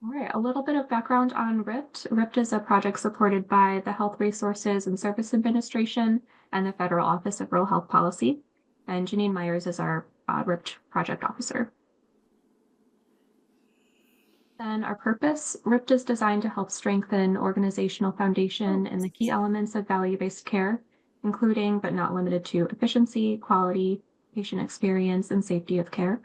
All right, a little bit of background on RHPT. RHPT is a project supported by the Health Resources and Service Administration and the Federal Office of Rural Health Policy. And Janine Myers is our RHPT project officer. Then our purpose, RHPT is designed to help strengthen organizational foundation and the key elements of value-based care, including but not limited to efficiency, quality, patient experience, and safety of care.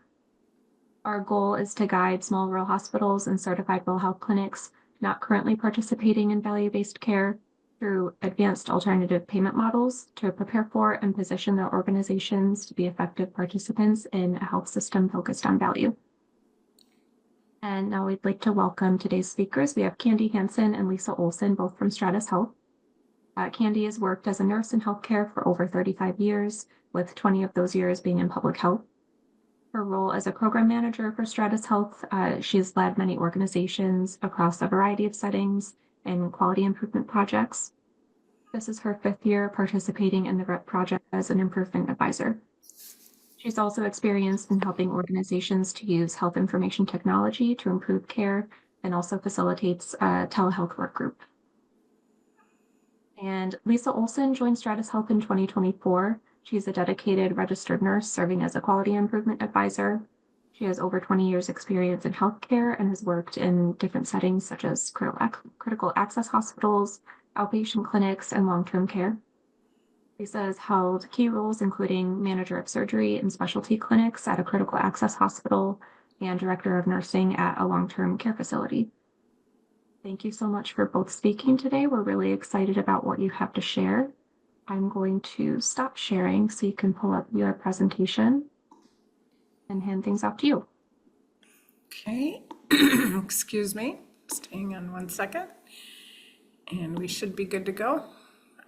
Our goal is to guide small rural hospitals and certified rural health clinics not currently participating in value-based care through advanced alternative payment models to prepare for and position their organizations to be effective participants in a health system focused on value. And now we'd like to welcome today's speakers. We have Candy Hansen and Lisa Olson, both from Stratus Health. Candy has worked as a nurse in healthcare for over 35 years, with 20 of those years being in public health. Her role as a program manager for Stratus Health, she's led many organizations across a variety of settings and quality improvement projects. This is her 5th year participating in the RHPT project as an improvement advisor. She's also experienced in helping organizations to use health information technology to improve care and also facilitates a telehealth work group. And Lisa Olson joined Stratus Health in 2024. She's a dedicated registered nurse serving as a quality improvement advisor. She has over 20 years experience in healthcare and has worked in different settings such as critical access hospitals, outpatient clinics, and long-term care. Lisa has held key roles including manager of surgery and specialty clinics at a critical access hospital and director of nursing at a long-term care facility. Thank you so much for both speaking today. We're really excited about what you have to share. I'm going to stop sharing so you can pull up your presentation and hand things off to you. Okay, excuse me, just hang on one second. And we should be good to go.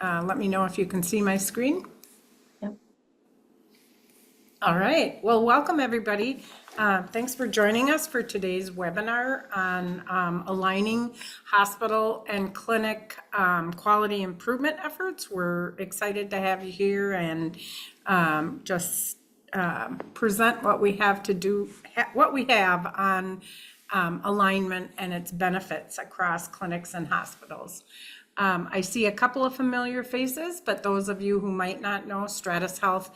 Let me know if you can see my screen. Yep. All right, well, welcome everybody. Thanks for joining us for today's webinar on aligning hospital and clinic quality improvement efforts. We're excited to have you here and just present what we have to do, what we have on alignment and its benefits across clinics and hospitals. I see a couple of familiar faces, but those of you who might not know Stratus Health,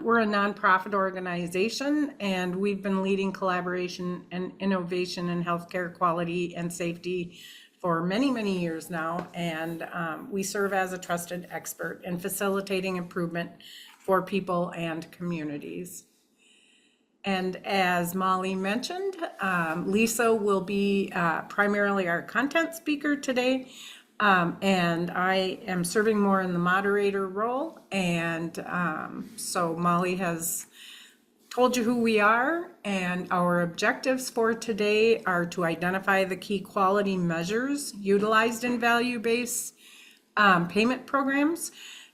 we're a nonprofit organization and we've been leading collaboration and innovation in healthcare quality and safety for many, many years now. And we serve as a trusted expert in facilitating improvement for people and communities. And as Molly mentioned, Lisa will be primarily our content speaker today. And I am serving more in the moderator role. And so Molly has told you who we are, and our objectives for today are to identify the key quality measures utilized in value-based payment programs,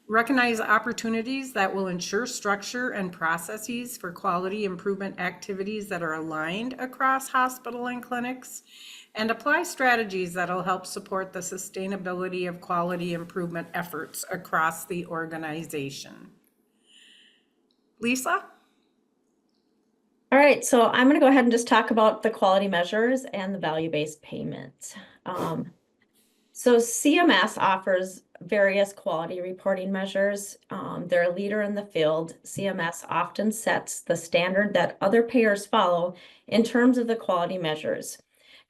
recognize opportunities that will ensure structure and processes for quality improvement activities that are aligned across hospital and clinics, and apply strategies that'll help support the sustainability of quality improvement efforts across the organization. Lisa? All right, so I'm going to go ahead and just talk about the quality measures and the value-based payment. So CMS offers various quality reporting measures. They're a leader in the field. CMS often sets the standard that other payers follow in terms of the quality measures.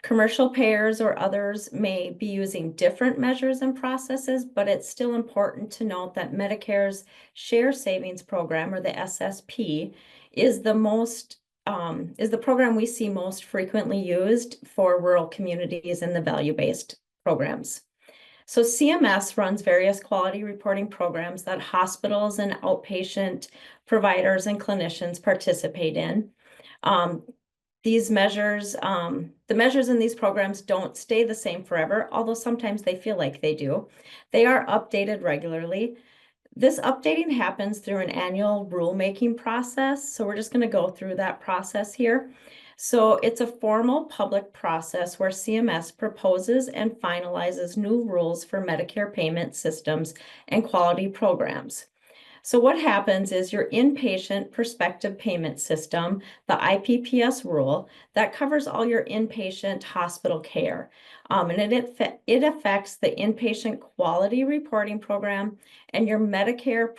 Commercial payers or others may be using different measures and processes, but it's still important to note that Medicare's Share Savings Program, or the SSP, is the program we see most frequently used for rural communities in the value-based programs. So CMS runs various quality reporting programs that hospitals and outpatient providers and clinicians participate in. These measures, the measures in these programs don't stay the same forever, although sometimes they feel like they do. They are updated regularly. This updating happens through an annual rulemaking process. So we're just going to go through that process here. So it's a formal public process where CMS proposes and finalizes new rules for Medicare payment systems and quality programs. So what happens is your inpatient prospective payment system, the IPPS rule, that covers all your inpatient hospital care. And it affects the inpatient quality reporting program and your Medicare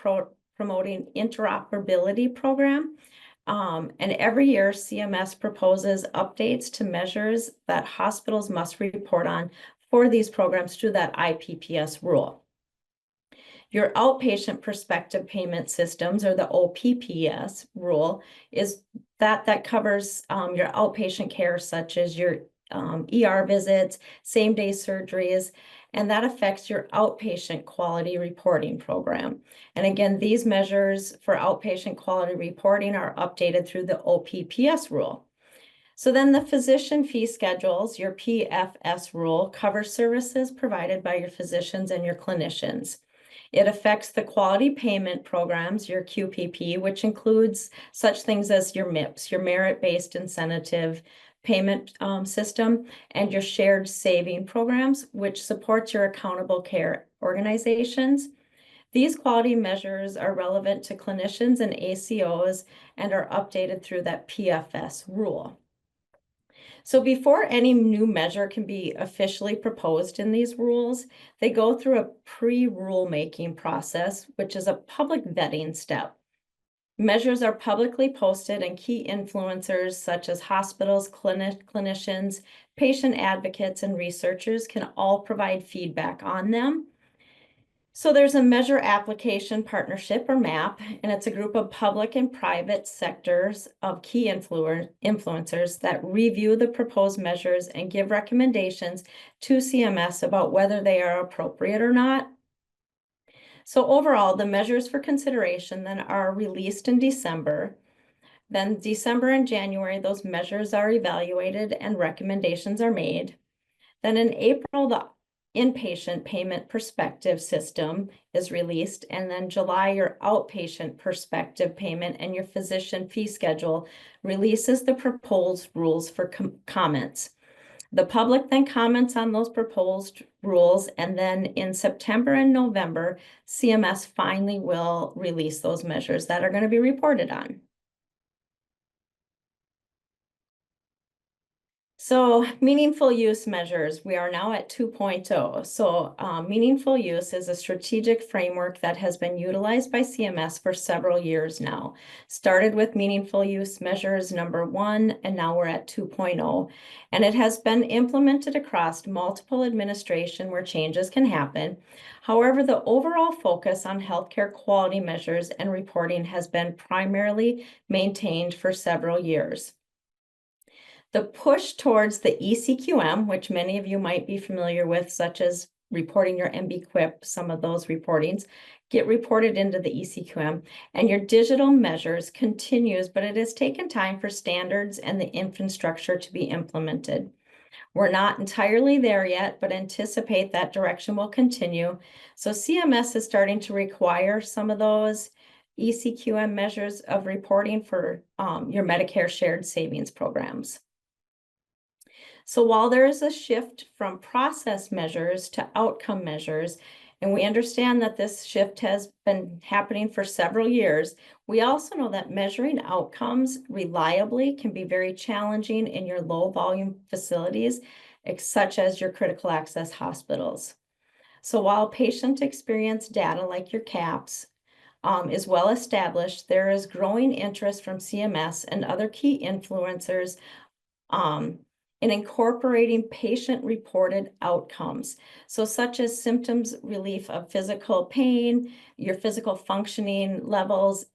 promoting interoperability program. And every year, CMS proposes updates to measures that hospitals must report on for these programs through that IPPS rule. Your outpatient prospective payment systems, or the OPPS rule, is that covers your outpatient care, such as your ER visits, same-day surgeries, and that affects your outpatient quality reporting program. And again, these measures for outpatient quality reporting are updated through the OPPS rule. So then the physician fee schedules, your PFS rule, covers services provided by your physicians and your clinicians. It affects the quality payment programs, your QPP, which includes such things as your MIPS, your merit-based incentive payment system, and your shared saving programs, which supports your accountable care organizations. These quality measures are relevant to clinicians and ACOs and are updated through that PFS rule. So before any new measure can be officially proposed in these rules, they go through a pre-rulemaking process, which is a public vetting step. Measures are publicly posted, and key influencers such as hospitals, clinicians, patient advocates, and researchers can all provide feedback on them. So there's a measure application partnership, or MAP, and it's a group of public and private sectors of key influencers that review the proposed measures and give recommendations to CMS about whether they are appropriate or not. So overall, the measures for consideration then are released in December. Then December and January, those measures are evaluated and recommendations are made. Then in April, the inpatient payment perspective system is released, and then July, your outpatient perspective payment and your physician fee schedule releases the proposed rules for comments. The public then comments on those proposed rules, and then in September and November, CMS finally will release those measures that are going to be reported on. So meaningful use measures, we are now at 2.0. So meaningful use is a strategic framework that has been utilized by CMS for several years now. Started with meaningful use measures number 1, and now we're at 2.0. And it has been implemented across multiple administration where changes can happen. However, the overall focus on healthcare quality measures and reporting has been primarily maintained for several years. The push towards the ECQM, which many of you might be familiar with, such as reporting your MBQIP, some of those reportings get reported into the ECQM, and your digital measures continues, but it has taken time for standards and the infrastructure to be implemented. We're not entirely there yet, but anticipate that direction will continue. So CMS is starting to require some of those ECQM measures of reporting for your Medicare shared savings programs. So while there is a shift from process measures to outcome measures, and we understand that this shift has been happening for several years, we also know that measuring outcomes reliably can be very challenging in your low volume facilities, such as your critical access hospitals. So while patient experience data like your CAPS is well established, there is growing interest from CMS and other key influencers in incorporating patient-reported outcomes. So such as symptoms relief of physical pain, your physical functioning levels,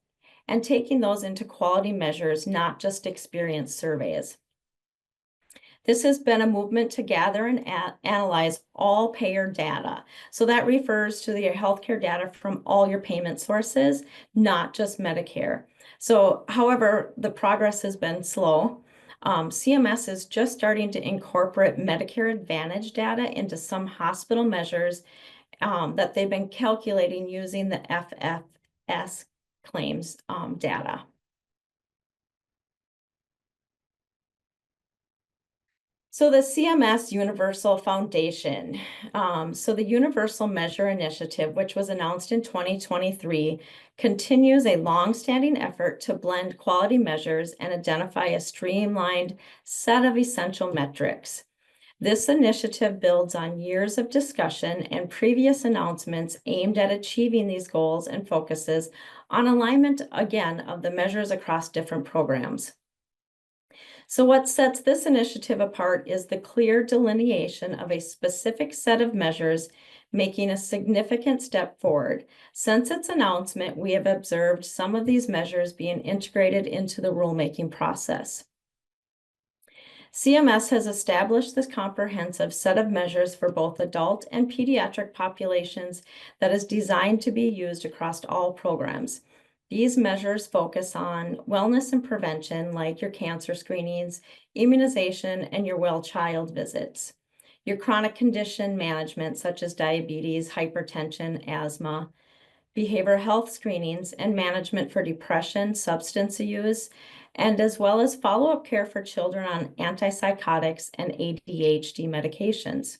and taking those into quality measures, not just experience surveys. This has been a movement to gather and analyze all payer data. So that refers to your healthcare data from all your payment sources, not just Medicare. So, however, the progress has been slow. CMS is just starting to incorporate Medicare Advantage data into some hospital measures that they've been calculating using the FFS claims data. So the CMS Universal Foundation. So the Universal Measure Initiative, which was announced in 2023, continues a long-standing effort to blend quality measures and identify a streamlined set of essential metrics. This initiative builds on years of discussion and previous announcements aimed at achieving these goals and focuses on alignment, again, of the measures across different programs. So what sets this initiative apart is the clear delineation of a specific set of measures, making a significant step forward. Since its announcement, we have observed some of these measures being integrated into the rulemaking process. CMS has established this comprehensive set of measures for both adult and pediatric populations that is designed to be used across all programs. These measures focus on wellness and prevention, like your cancer screenings, immunization, and your well child visits. Your chronic condition management, such as diabetes, hypertension, asthma, behavioral health screenings, and management for depression, substance use, and as well as follow-up care for children on antipsychotics and ADHD medications.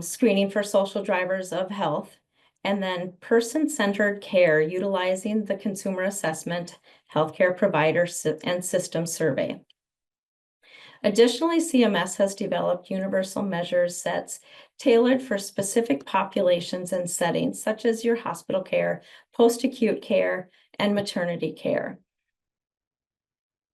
Screening for social drivers of health, and then person-centered care utilizing the consumer assessment, healthcare provider and system survey. Additionally, CMS has developed universal measures sets tailored for specific populations and settings, such as your hospital care, post-acute care, and maternity care.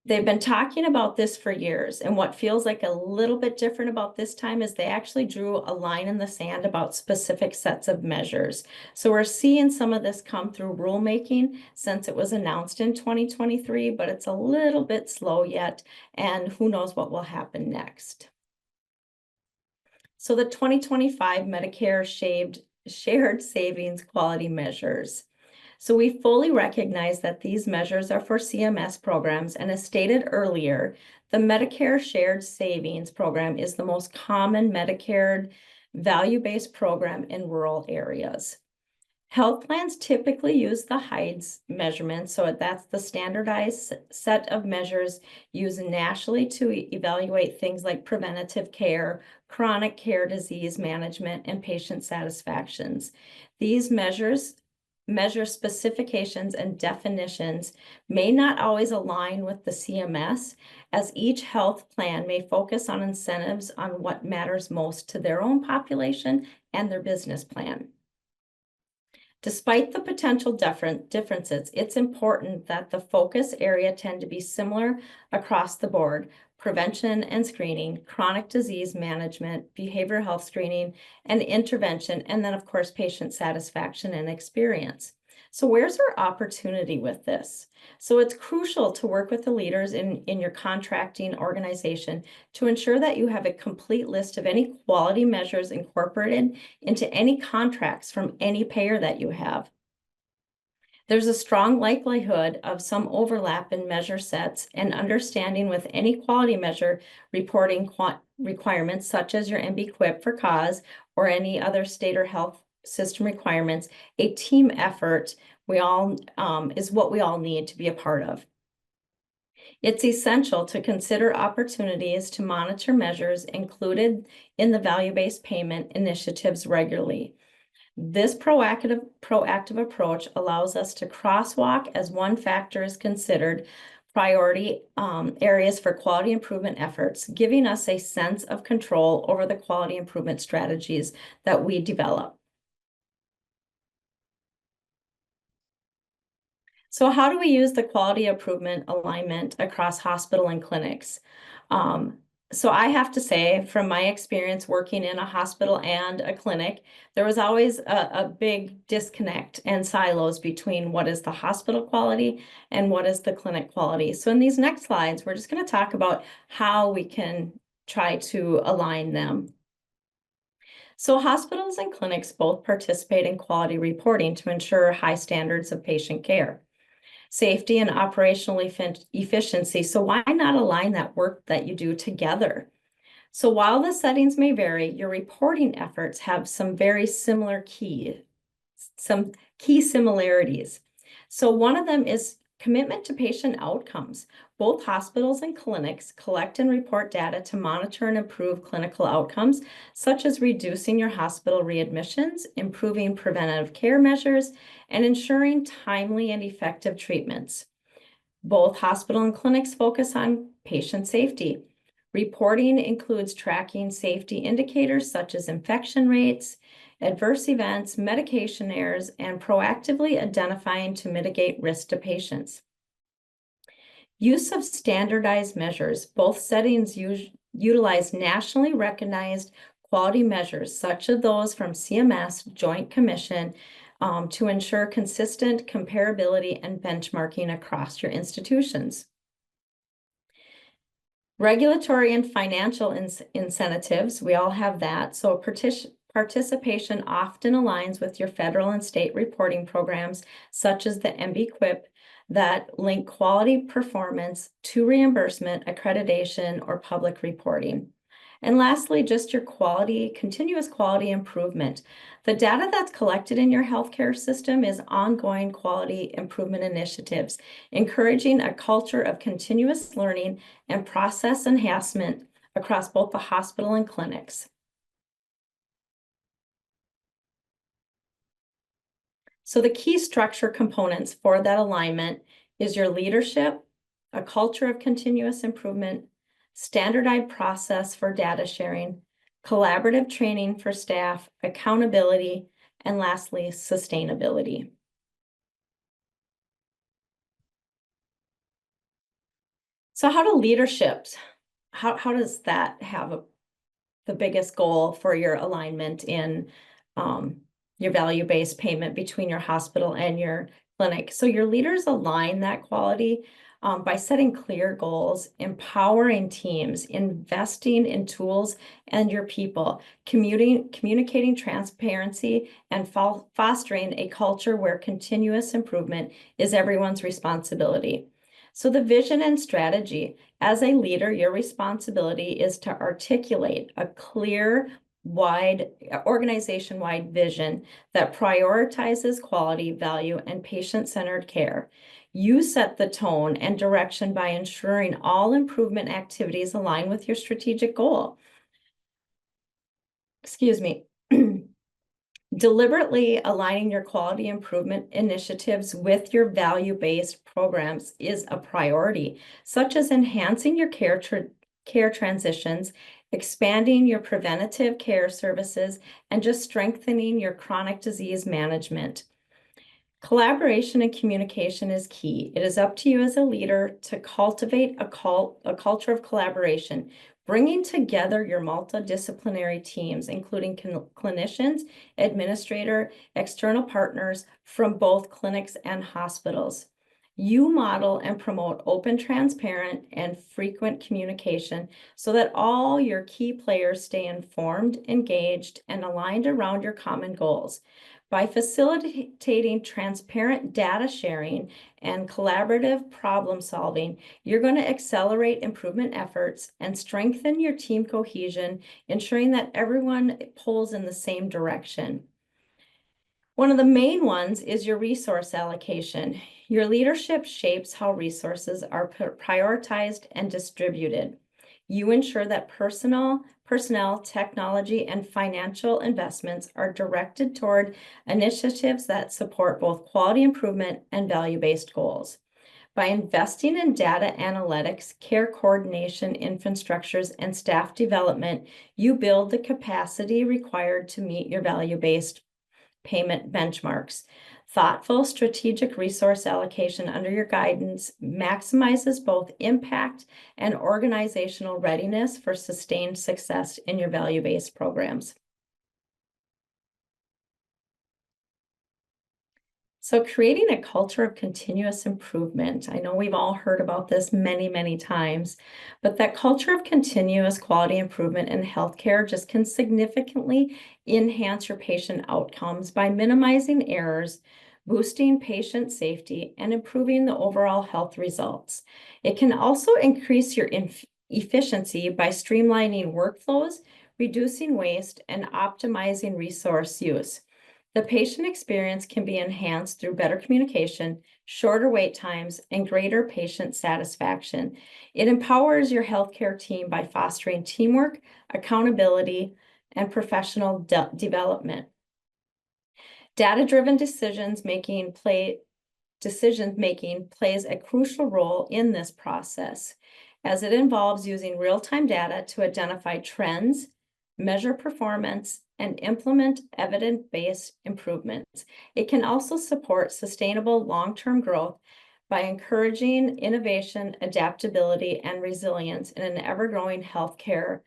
They've been talking about this for years, and what feels like a little bit different about this time is they actually drew a line in the sand about specific sets of measures. So we're seeing some of this come through rulemaking since it was announced in 2023, but it's a little bit slow yet, and who knows what will happen next. So the 2025 Medicare Shared Savings Quality Measures. So we fully recognize that these measures are for CMS programs, and as stated earlier, the Medicare Shared Savings Program is the most common Medicare value-based program in rural areas. Health plans typically use the HIDES measurement, so that's the standardized set of measures used nationally to evaluate things like preventative care, chronic care disease management, and patient satisfactions. These measure specifications and definitions may not always align with the CMS, as each health plan may focus on incentives on what matters most to their own population and their business plan. Despite the potential differences, it's important that the focus area tend to be similar across the board: prevention and screening, chronic disease management, behavioral health screening, and intervention, and then, of course, patient satisfaction and experience. So where's our opportunity with this? So it's crucial to work with the leaders in your contracting organization to ensure that you have a complete list of any quality measures incorporated into any contracts from any payer that you have. There's a strong likelihood of some overlap in measure sets and understanding with any quality measure reporting requirements, such as your MB-QIP for cause or any other state or health system requirements. A team effort is what we all need to be a part of. It's essential to consider opportunities to monitor measures included in the value-based payment initiatives regularly. This proactive approach allows us to crosswalk as one factor is considered priority areas for quality improvement efforts, giving us a sense of control over the quality improvement strategies that we develop. So how do we use the quality improvement alignment across hospital and clinics? So I have to say, from my experience working in a hospital and a clinic, there was always a big disconnect and silos between what is the hospital quality and what is the clinic quality. So in these next slides, we're just going to talk about how we can try to align them. So hospitals and clinics both participate in quality reporting to ensure high standards of patient care, safety, and operational efficiency. So why not align that work that you do together? So while the settings may vary, your reporting efforts have some very similar key similarities. So one of them is Commitment to patient outcomes. Both hospitals and clinics collect and report data to monitor and improve clinical outcomes, such as reducing your hospital readmissions, improving preventative care measures, and ensuring timely and effective treatments. Both hospital and clinics focus on patient safety. Reporting includes tracking safety indicators such as infection rates, adverse events, medication errors, and proactively identifying to mitigate risk to patients. Use of standardized measures. Both settings utilize nationally recognized quality measures, such as those from CMS Joint Commission, to ensure consistent comparability and benchmarking across your institutions. Regulatory and financial incentives, we all have that. So participation often aligns with your federal and state reporting programs, such as the MBQIP, that link quality performance to reimbursement, accreditation, or public reporting. And lastly, just your continuous quality improvement. The data that's collected in your healthcare system is ongoing quality improvement initiatives, encouraging a culture of continuous learning and process enhancement across both the hospital and clinics. So the key structure components for that alignment is your leadership, a culture of continuous improvement, standardized process for data sharing, collaborative training for staff, accountability, and lastly, sustainability. So how does that have the biggest goal for your alignment in your value-based payment between your hospital and your clinic? So your leaders align that quality by setting clear goals, empowering teams, investing in tools and your people, communicating transparency, and fostering a culture where continuous improvement is everyone's responsibility. So the vision and strategy. As a leader, your responsibility is to articulate a clear, organization-wide vision that prioritizes quality, value, and patient-centered care. You set the tone and direction by ensuring all improvement activities align with your strategic goal. Excuse me. Deliberately aligning your quality improvement initiatives with your value-based programs is a priority, such as enhancing your care transitions, expanding your preventative care services, and just strengthening your chronic disease management. Collaboration and communication is key. It is up to you as a leader to cultivate a culture of collaboration, bringing together your multidisciplinary teams, including clinicians, administrator, external partners from both clinics and hospitals. You model and promote open, transparent, and frequent communication so that all your key players stay informed, engaged, and aligned around your common goals. By facilitating transparent data sharing and collaborative problem solving, you're going to accelerate improvement efforts and strengthen your team cohesion, ensuring that everyone pulls in the same direction. One of the main ones is your resource allocation. Your leadership shapes how resources are prioritized and distributed. You ensure that personnel, technology, and financial investments are directed toward initiatives that support both quality improvement and value-based goals. By investing in data analytics, care coordination, infrastructures, and staff development, you build the capacity required to meet your value-based payment benchmarks. Thoughtful strategic resource allocation under your guidance maximizes both impact and organizational readiness for sustained success in your value-based programs. So creating a culture of continuous improvement. I know we've all heard about this many, many times, but that culture of continuous quality improvement in healthcare just can significantly enhance your patient outcomes by minimizing errors, boosting patient safety, and improving the overall health results. It can also increase your efficiency by streamlining workflows, reducing waste, and optimizing resource use. The patient experience can be enhanced through better communication, shorter wait times, and greater patient satisfaction. It empowers your healthcare team by fostering teamwork, accountability, and professional development. Data-driven decision making plays a crucial role in this process, as it involves using real-time data to identify trends, measure performance, and implement evidence-based improvements. It can also support sustainable long-term growth by encouraging innovation, adaptability, and resilience in an ever-growing healthcare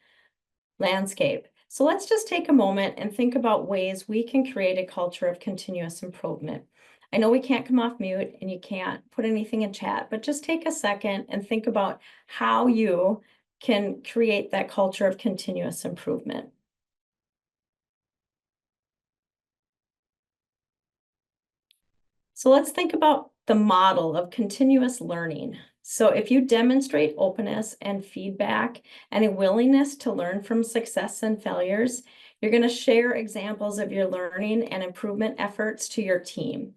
landscape. So let's just take a moment and think about ways we can create a culture of continuous improvement. I know we can't come off mute and you can't put anything in chat, but just take a second and think about how you can create that culture of continuous improvement. So let's think about the model of continuous learning. So if you demonstrate openness and feedback and a willingness to learn from success and failures, you're going to share examples of your learning and improvement efforts to your team.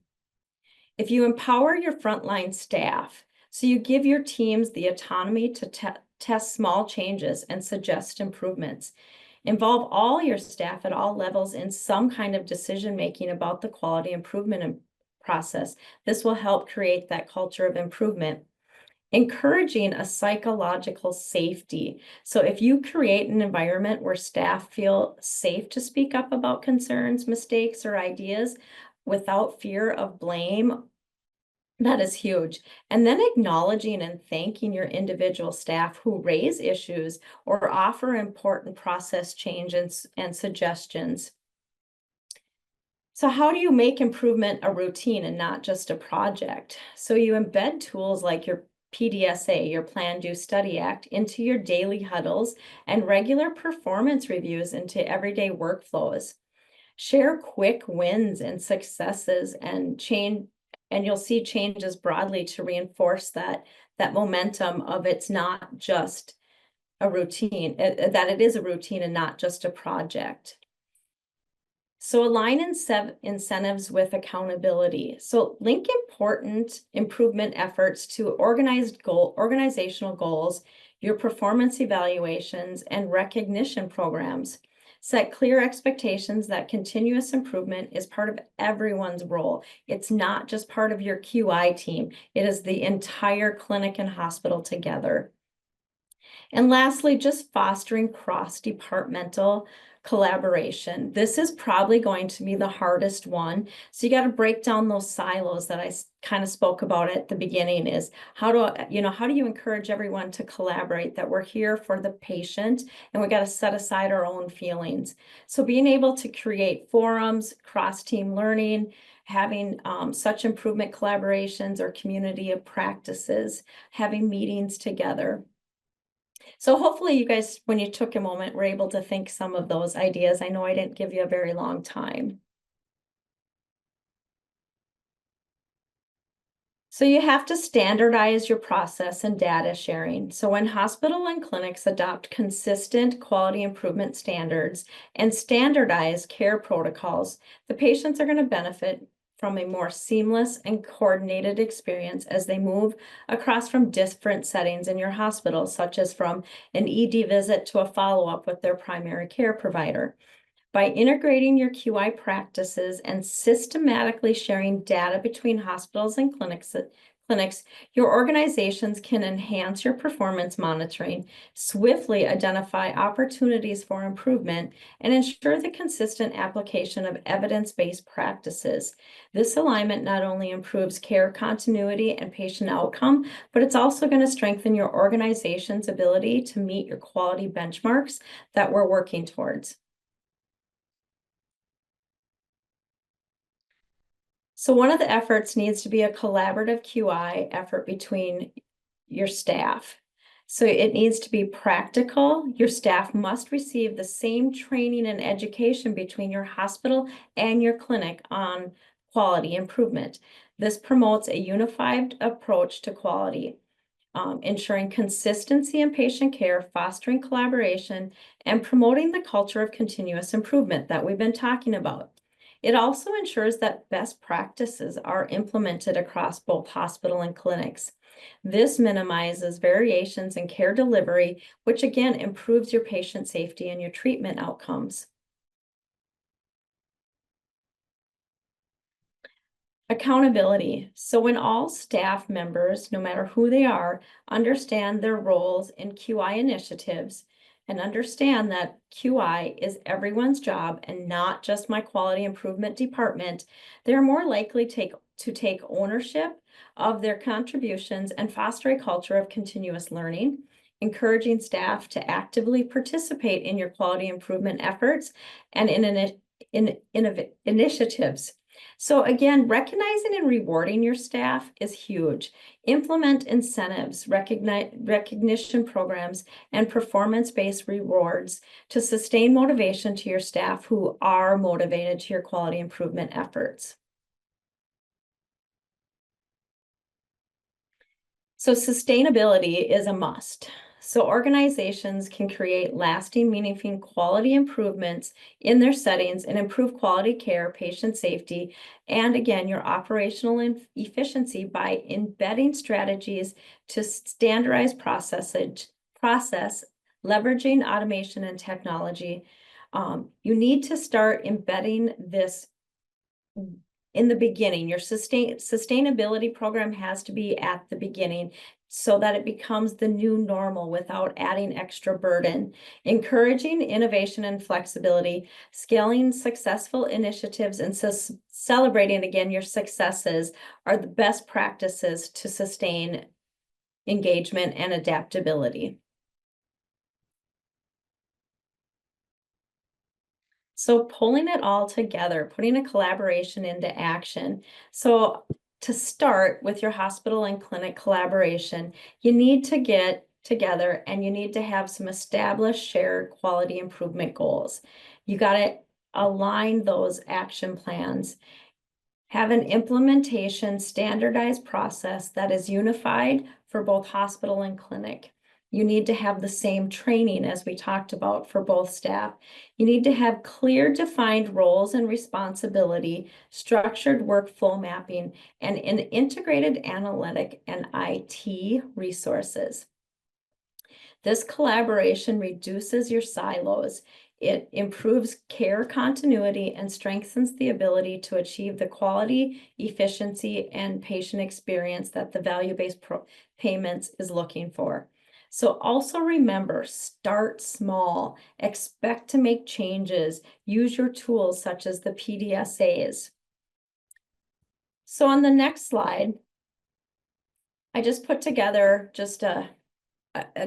If you empower your frontline staff, so you give your teams the autonomy to test small changes and suggest improvements. Involve all your staff at all levels in some kind of decision-making about the quality improvement process. This will help create that culture of improvement. Encouraging a psychological safety. So if you create an environment where staff feel safe to speak up about concerns, mistakes, or ideas without fear of blame, that is huge. And then acknowledging and thanking your individual staff who raise issues or offer important process changes and suggestions. So how do you make improvement a routine and not just a project? So you embed tools like your PDSA, your Plan, Do, Study Act, into your daily huddles and regular performance reviews into everyday workflows. Share quick wins and successes and you'll see changes broadly to reinforce that momentum of it's not just a routine, that it is a routine and not just a project. So align incentives with accountability. So link important improvement efforts to organizational goals, your performance evaluations, and recognition programs. Set clear expectations that continuous improvement is part of everyone's role. It's not just part of your QI team. It is the entire clinic and hospital together. And lastly, just fostering cross-departmental collaboration. This is probably going to be the hardest one. So you got to break down those silos that I kind of spoke about at the beginning, is how do you encourage everyone to collaborate, that we're here for the patient and we got to set aside our own feelings. So being able to create forums, cross-team learning, having such improvement collaborations or community of practices, having meetings together. So hopefully you guys, when you took a moment, were able to think some of those ideas. I know I didn't give you a very long time. So you have to standardize your process and data sharing. So when hospital and clinics adopt consistent quality improvement standards and standardized care protocols, the patients are going to benefit from a more seamless and coordinated experience as they move across from different settings in your hospital, such as from an ED visit to a follow-up with their primary care provider. By integrating your QI practices and systematically sharing data between hospitals and clinics, your organizations can enhance your performance monitoring, swiftly identify opportunities for improvement, and ensure the consistent application of evidence-based practices. This alignment not only improves care continuity and patient outcome, but it's also going to strengthen your organization's ability to meet your quality benchmarks that we're working towards. So one of the efforts needs to be a collaborative QI effort between your staff. So it needs to be practical. Your staff must receive the same training and education between your hospital and your clinic on quality improvement. This promotes a unified approach to quality, ensuring consistency in patient care, fostering collaboration, and promoting the culture of continuous improvement that we've been talking about. It also ensures that best practices are implemented across both hospital and clinics. This minimizes variations in care delivery, which again improves your patient safety and your treatment outcomes. Accountability. So when all staff members, no matter who they are, understand their roles in QI initiatives and understand that QI is everyone's job and not just my quality improvement department, they're more likely to take ownership of their contributions and foster a culture of continuous learning, encouraging staff to actively participate in your quality improvement efforts and in initiatives. So again, recognizing and rewarding your staff is huge. Implement incentives, recognition programs, and performance-based rewards to sustain motivation to your staff who are motivated to your quality improvement efforts. So sustainability is a must. So organizations can create lasting, meaningful quality improvements in their settings and improve quality care, patient safety, and again, your operational efficiency by embedding strategies to standardize process, leveraging automation and technology. You need to start embedding this in the beginning. Your sustainability program has to be at the beginning so that it becomes the new normal without adding extra burden. Encouraging innovation and flexibility, scaling successful initiatives, and celebrating again your successes are the best practices to sustain engagement and adaptability. So pulling it all together, putting a collaboration into action. So to start with your hospital and clinic collaboration, you need to get together and you need to have some established shared quality improvement goals. You got to align those action plans. Have an implementation standardized process that is unified for both hospital and clinic. You need to have the same training as we talked about for both staff. You need to have clear defined roles and responsibility, structured workflow mapping, and an integrated analytic and IT resources. This collaboration reduces your silos. It improves care continuity and strengthens the ability to achieve the quality, efficiency, and patient experience that the value-based payments is looking for. So also remember, start small, expect to make changes, use your tools such as the PDSAs. So on the next slide, I just put together just a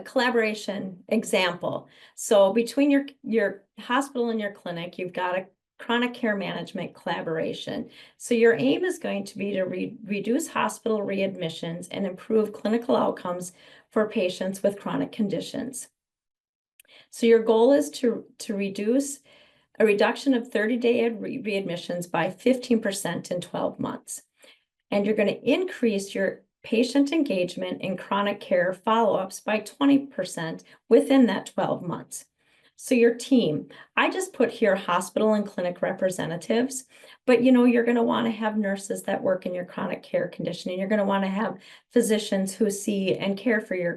collaboration example. So between your hospital and your clinic, you've got a chronic care management collaboration. So your aim is going to be to reduce hospital readmissions and improve clinical outcomes for patients with chronic conditions. So your goal is to reduce a reduction of 30-day readmissions by 15% in 12 months. And you're going to increase your patient engagement in chronic care follow-ups by 20% within that 12 months. So your team, I just put here hospital and clinic representatives, but you're going to want to have nurses that work in your chronic care conditioning. You're going to want to have physicians who see and care for your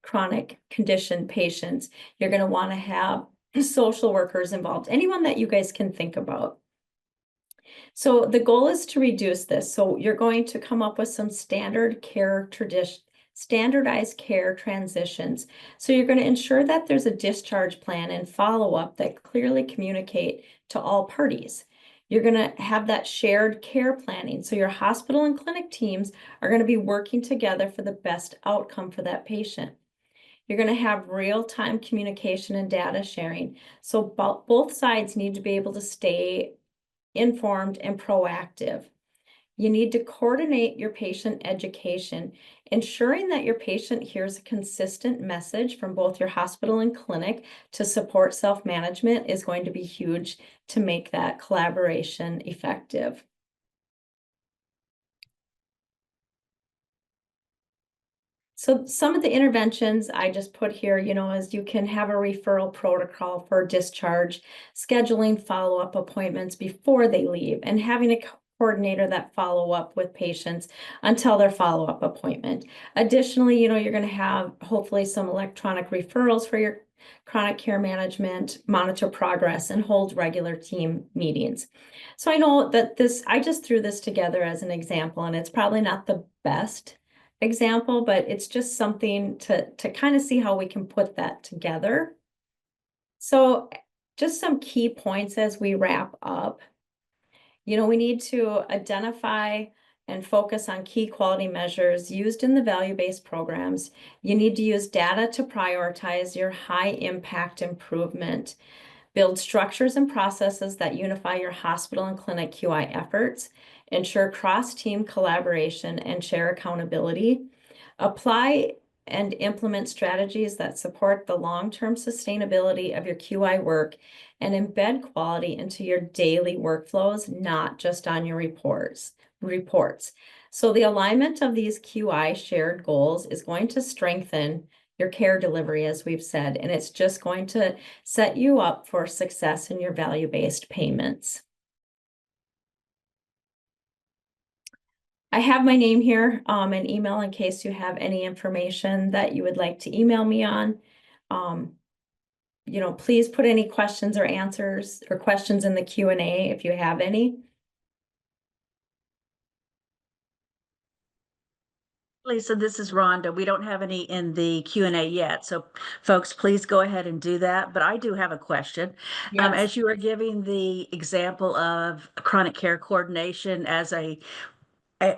chronic condition patients. You're going to want to have social workers involved, anyone that you guys can think about. So the goal is to reduce this. So you're going to come up with some standardized care transitions. So you're going to ensure that there's a discharge plan and follow-up that clearly communicate to all parties. You're going to have that shared care planning. So your hospital and clinic teams are going to be working together for the best outcome for that patient. You're going to have real-time communication and data sharing. So both sides need to be able to stay informed and proactive. You need to coordinate your patient education, ensuring that your patient hears a consistent message from both your hospital and clinic to support self-management is going to be huge to make that collaboration effective. So some of the interventions I just put here, is you can have a referral protocol for discharge, scheduling follow-up appointments before they leave, and having a coordinator that follow up with patients until their follow-up appointment. Additionally, you're going to have hopefully some electronic referrals for your chronic care management, monitor progress, and hold regular team meetings. So I know that I just threw this together as an example, and it's probably not the best example, but it's just something to kind of see how we can put that together. So just some key points as we wrap up. We need to identify and focus on key quality measures used in the value-based programs. You need to use data to prioritize your high impact improvement. Build structures and processes that unify your hospital and clinic QI efforts. Ensure cross-team collaboration and share accountability. Apply and implement strategies that support the long-term sustainability of your QI work, and embed quality into your daily workflows, not just on your reports. So the alignment of these QI shared goals is going to strengthen your care delivery, as we've said, and it's just going to set you up for success in your value-based payments. I have my name here, and email in case you have any information that you would like to email me on. Please put any questions or answers or questions in the Q&A if you have any. Lisa, this is Rhonda. We don't have any in the Q&A yet, so folks, please go ahead and do that. But I do have a question. Yes. As you are giving the example of chronic care coordination as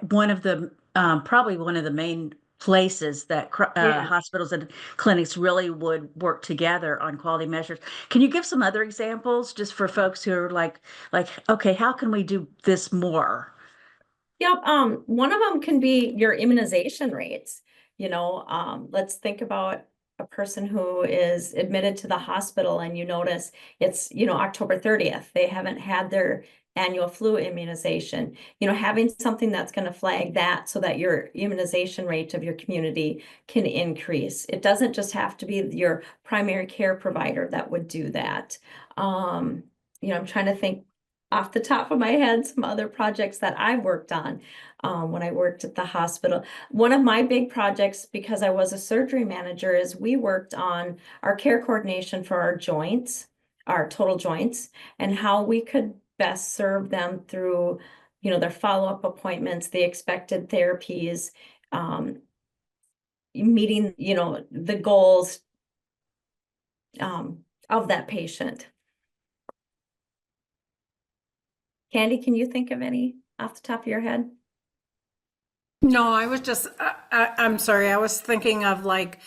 one of the probably one of the main places that Yeah. hospitals and clinics really would work together on quality measures. Can you give some other examples just for folks who are like, okay, how can we do this more? Yep. One of them can be your immunization rates. Let's think about a person who is admitted to the hospital and you notice it's, October 30th. They haven't had their annual flu immunization. Having something that's going to flag that so that your immunization rate of your community can increase. It doesn't just have to be your primary care provider that would do that. I'm trying to think off the top of my head some other projects that I've worked on when I worked at the hospital. One of my big projects, because I was a surgery manager, is we worked on our care coordination for our joints, our total joints, and how we could best serve them through, their follow-up appointments, the expected therapies, meeting, the goals of that patient. Candy, can you think of any off the top of your head? No, I was just, I'm sorry, I was thinking of like,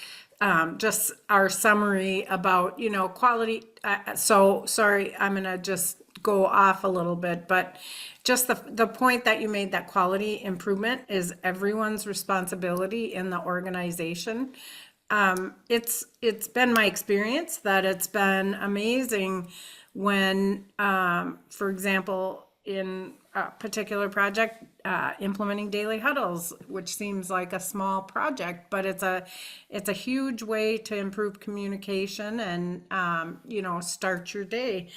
just our summary about, quality. So sorry, I'm gonna just go off a little bit, but just the point that you made, that quality improvement is everyone's responsibility in the organization. It's been my experience that it's been amazing when, for example, in a particular project, implementing daily huddles, which seems like a small project, but it's a huge way to improve communication and, start your day.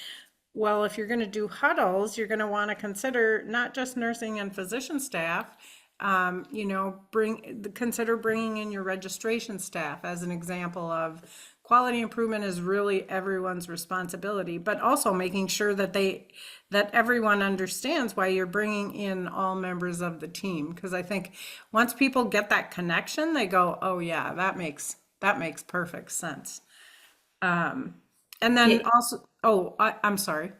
Well, if you're going to do huddles, you're going to want to consider not just nursing and physician staff, consider bringing in your registration staff as an example of quality improvement is really everyone's responsibility, but also making sure that everyone understands why you're bringing in all members of the team. Because I think once people get that connection, they go, oh yeah, that makes perfect sense. And then also, I'm sorry.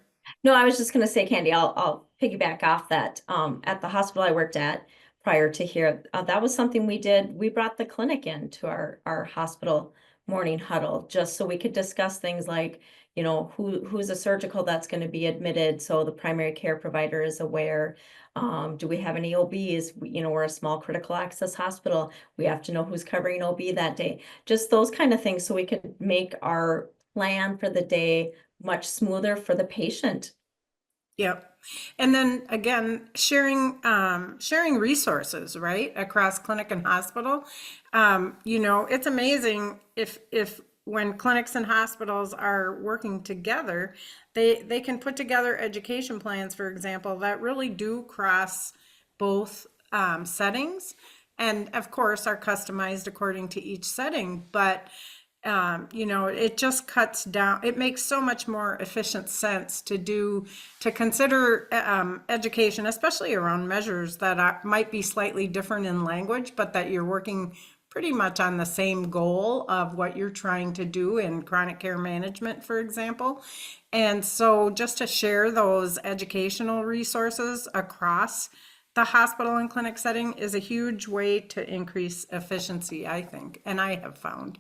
No, I was just going to say, Candy, I'll piggyback off that. At the hospital I worked at prior to here, that was something we did. We brought the clinic into our hospital morning huddle just so we could discuss things like, who's a surgical that's going to be admitted, so the primary care provider is aware. Do we have any OBs? We're a small critical access hospital. We have to know who's covering OB that day. Just those kind of things so we could make our plan for the day much smoother for the patient. Yep. And then again, sharing resources, right, across clinic and hospital. It's amazing if when clinics and hospitals are working together, they can put together education plans, for example, that really do cross both settings, and of course are customized according to each setting. But it just cuts down, it makes so much more efficient sense to consider education, especially around measures that might be slightly different in language, but that you're working pretty much on the same goal of what you're trying to do in chronic care management, for example. And so just to share those educational resources across the hospital and clinic setting is a huge way to increase efficiency, I think, and I have found.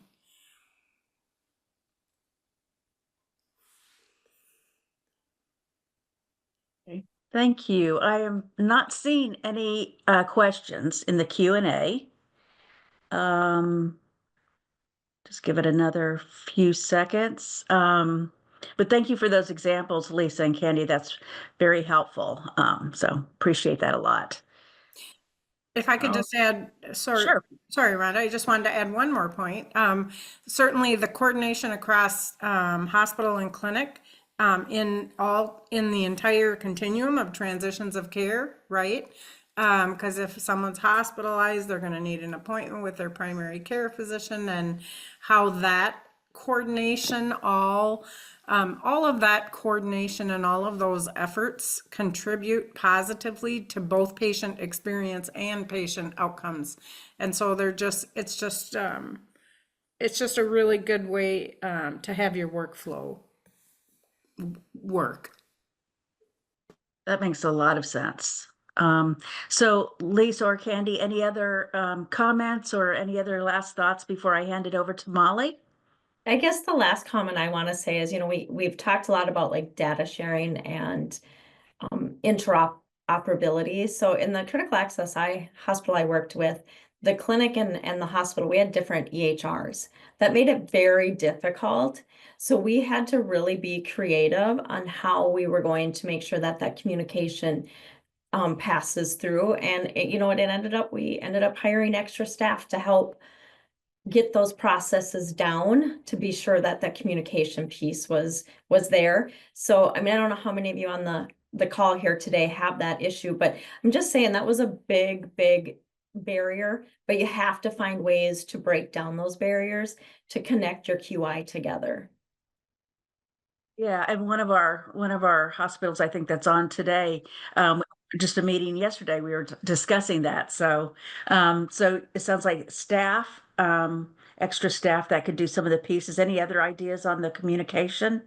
Thank you. I am not seeing any questions in the Q&A. Just give it another few seconds. But thank you for those examples, Lisa and Candy. That's very helpful. So appreciate that a lot. If I could just add, sorry, Rhonda, I just wanted to add one more point. Certainly the coordination across hospital and clinic in the entire continuum of transitions of care, right? Because if someone's hospitalized, they're going to need an appointment with their primary care physician, and how that coordination, all of that coordination and all of those efforts contribute positively to both patient experience and patient outcomes. And so it's just a really good way to have your workflow work. That makes a lot of sense. So Lisa or Candy, any other comments or any other last thoughts before I hand it over to Molly? I guess the last comment I want to say is, we've talked a lot about like data sharing and interoperability. So in the critical access hospital I worked with, the clinic and the hospital, we had different EHRs. That made it very difficult. So we had to really be creative on how we were going to make sure that communication passes through. And we ended up hiring extra staff to help get those processes down to be sure that communication piece was there. So, I mean, I don't know how many of you on the call here today have that issue, but I'm just saying that was a big barrier, but you have to find ways to break down those barriers to connect your QI together. Yeah, and one of our hospitals, I think that's on today, just a meeting yesterday, we were discussing that. So it sounds like staff, extra staff that could do some of the pieces. Any other ideas on the communication?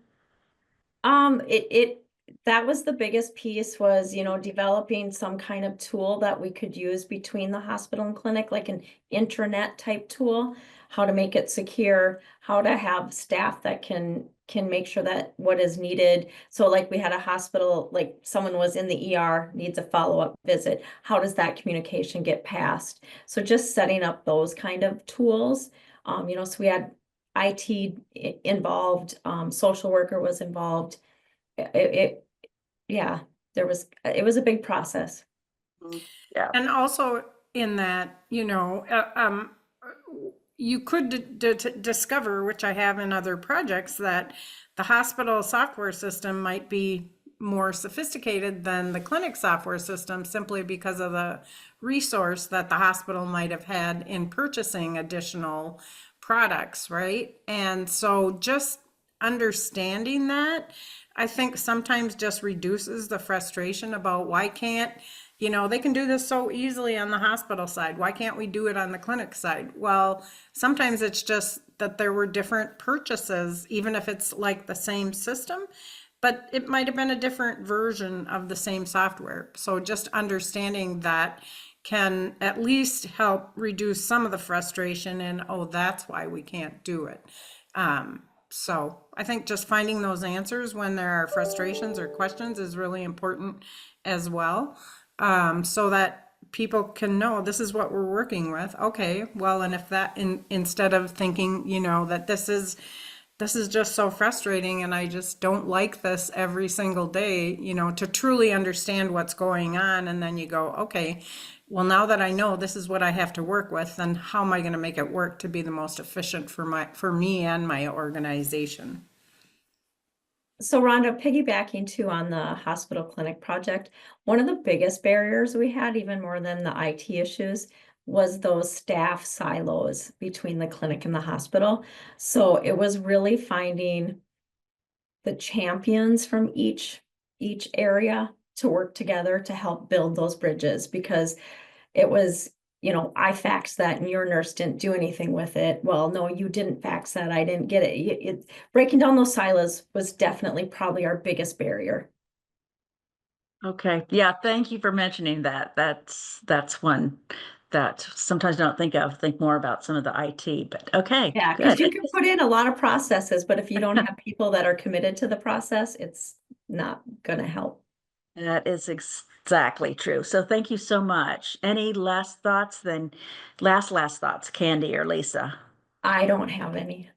That was the biggest piece was, developing some kind of tool that we could use between the hospital and clinic, like an intranet type tool, how to make it secure, how to have staff that can make sure that what is needed. So like we had a hospital, like someone was in the ER, needs a follow-up visit. How does that communication get passed? So just setting up those kind of tools. So we had IT involved, social worker was involved. Yeah, it was a big process. Yeah. And also in that, you could discover, which I have in other projects, that the hospital software system might be more sophisticated than the clinic software system, simply because of the resource that the hospital might have had in purchasing additional products, right? And so just understanding that, I think sometimes just reduces the frustration about why can't, they can do this so easily on the hospital side. Why can't we do it on the clinic side? Well, sometimes it's just that there were different purchases, even if it's like the same system, but it might have been a different version of the same software. So just understanding that can at least help reduce some of the frustration and, oh, that's why we can't do it. So I think just finding those answers when there are frustrations or questions is really important as well. So that people can know this is what we're working with. Okay, well, and if that instead of thinking, that this is this is just so frustrating and I just don't like this every single day, to truly understand what's going on. And then you go, okay, well, now that I know this is what I have to work with, then how am I going to make it work to be the most efficient for me and my organization? So Rhonda, piggybacking too on the hospital clinic project, one of the biggest barriers we had, even more than the IT issues, was those staff silos between the clinic and the hospital. So it was really finding the champions from each area to work together to help build those bridges, because it was, I faxed that and your nurse didn't do anything with it. Well, no, you didn't fax that. I didn't get it. Breaking down those silos was definitely probably our biggest barrier. Okay, yeah, thank you for mentioning that. That's one that sometimes I don't think more about some of the IT, but okay, Yeah, because good. you can put in a lot of processes, but if you don't have people that are committed to the process, it's not going to help. That is exactly true. So thank you so much. Any last thoughts then? Last thoughts, Candy or Lisa? I don't have any.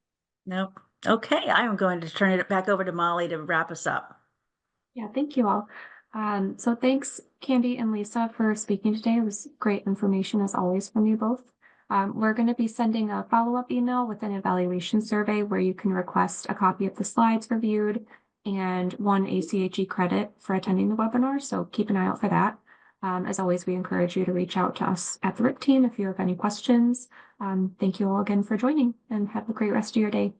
Nope. Okay, I am going to turn it back over to Molly to wrap us up. Yeah, thank you all. So thanks, Candy and Lisa, for speaking today. It was great information as always from you both. We're going to be sending a follow-up email with an evaluation survey where you can request a copy of the slides reviewed and 1 ACHE credit for attending the webinar. So keep an eye out for that. As always, we encourage you to reach out to us at the RIP team if you have any questions. Thank you all again for joining and have a great rest of your day.